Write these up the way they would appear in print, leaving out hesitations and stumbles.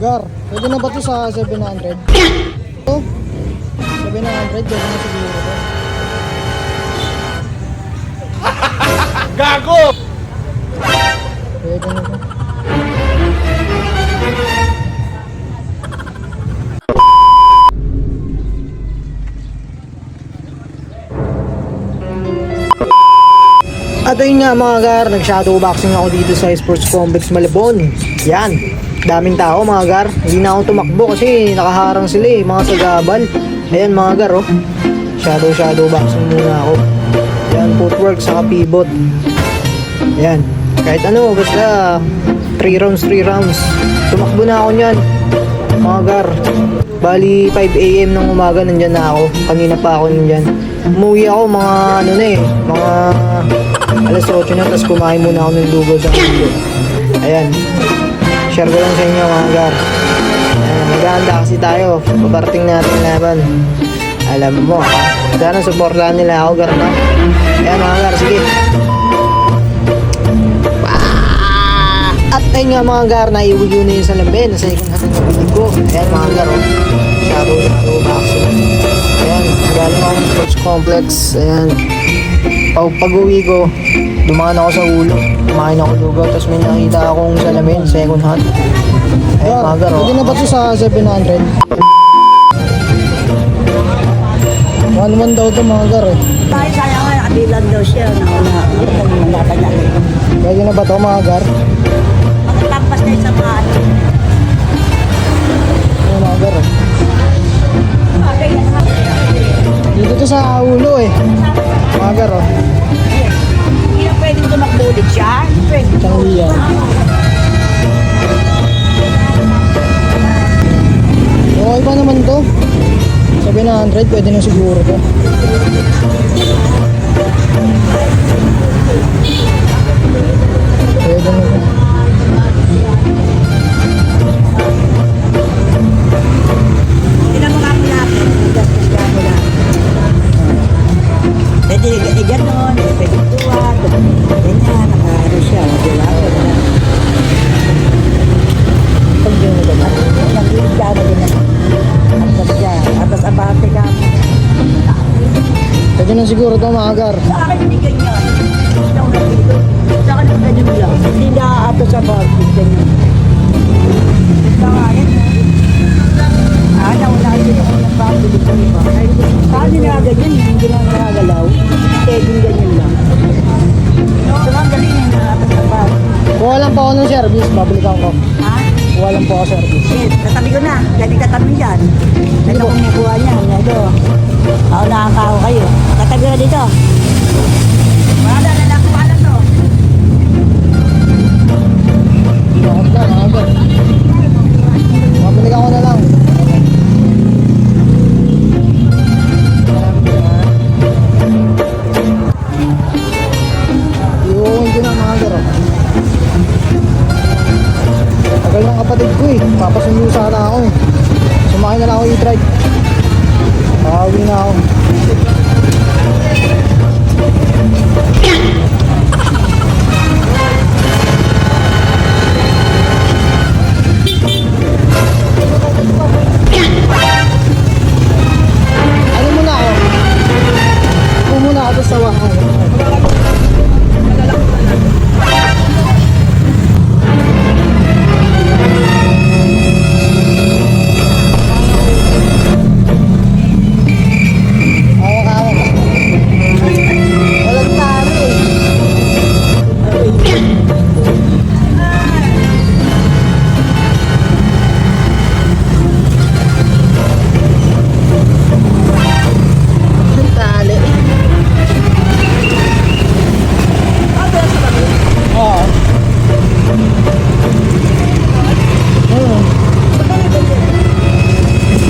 Gar, pwede na ba ito sa 700? Ito? 700, pwede na siguro ito. Gago! Pwede na ito. At ayun nga mga gar, nag-shadow boxing ako dito sa Sports Complex Malabon. Yan, daming tao mga gar. Hindi na ako tumakbo kasi nakaharang sila mga sagabal. Ayan mga gar oh. Shadow boxing muna ako. Yan, footwork saka pivot. Ayan, kahit ano, basta 3 rounds. Tumakbo na ako nyan mga gar. Bali 5 AM ng umaga nandyan na ako. Kanina pa ako nandyan. Umuwi ako mga ano na mga alas 8 na, tapos kumain muna ako ng lugaw sa kanto. Ayan, share ko lang sa inyo mga gar. Ayan, maghahanda kasi tayo, paparating natin laban. Alam mo sana supportahan nila ako gar na. Ayan mga gar, sige. At ayun nga mga gar, naiuwi na yung salamin na second hand ng bilig ko. Ayan mga gar oh. Shadow boxing. Ayan, galing ako ng Sports Complex. Ayan, pag-uwi ko, dumaan ako sa ulo, kumain ako lugaw, tapos may nakita akong salamin, second hand. Ayan mga gar oh. Pwede na ba ito sa 700? 1-1 daw ito mga gar eh. Dahil sayang nga, nakabilan daw siya. Pwede na ba ito mga gar? Magtampas na isang mga ano. Ayan mga gar oh. Dito to sa ulo eh. Mga gar oh. Hindi na pwedeng tumakbulit siya. Pwede. Tangiyan. Okay pa naman to. 700, pwede na siguro to. Pwede na to. Hindi na mga lapit. Gastos ka mo lang. Pwede ganon, pwede tuwad. Ganyan, nakaano siya. Diba? Pag din nito ba? Nagiging ka na din naman. Atas siya. Atas abate ka mo. Pwede na siguro to mga gar. Sa akin hindi ganyan. Sa akin dito. Sa akin ganyan lang. Hindi na atas abate. Ganyan. Ito nga yan. Nauna kayo dito kung nagpapili ko iba. Saan nila ganyan? Hindi na nakagalaw. Pwedeng ganyan lang. So ang galing yung atas abate. Kuha lang po ako ng service, babalikan ko. Ha? Kuha lang po ako service. Yes, katabi ko na. Dali katabi dyan. Ito kumukuha niya. Ito. Ako nakakaho kayo. Katabi na dito. Wala na nakuha na to. Bakit na mga gar? Babalikan ko na lang. Iuwin ko na mga gar oh. Tagal ng kapatid ko eh. Papasundo sana ako eh. Sumakay na lang ako i-drive. Makauwi na ako. Ano muna ako? Ako muna ako sa wako.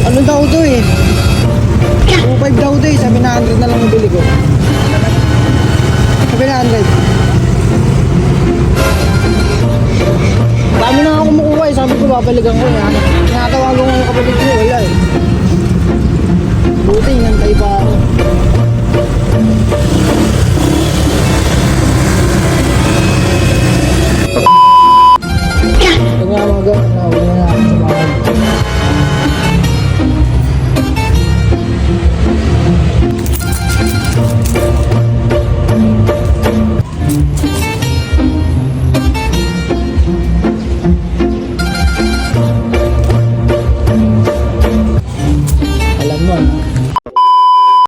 Ano daw to eh? 2.5 daw to eh. 700 na lang ang bili ko. 700. Dami na ako kumukuha eh. Sabi ko babalikan ko eh. Tinatawagan ko yung kapatid ko. Wala eh. Buti, nantay pa ako. Ito nga mga gan. Nawin na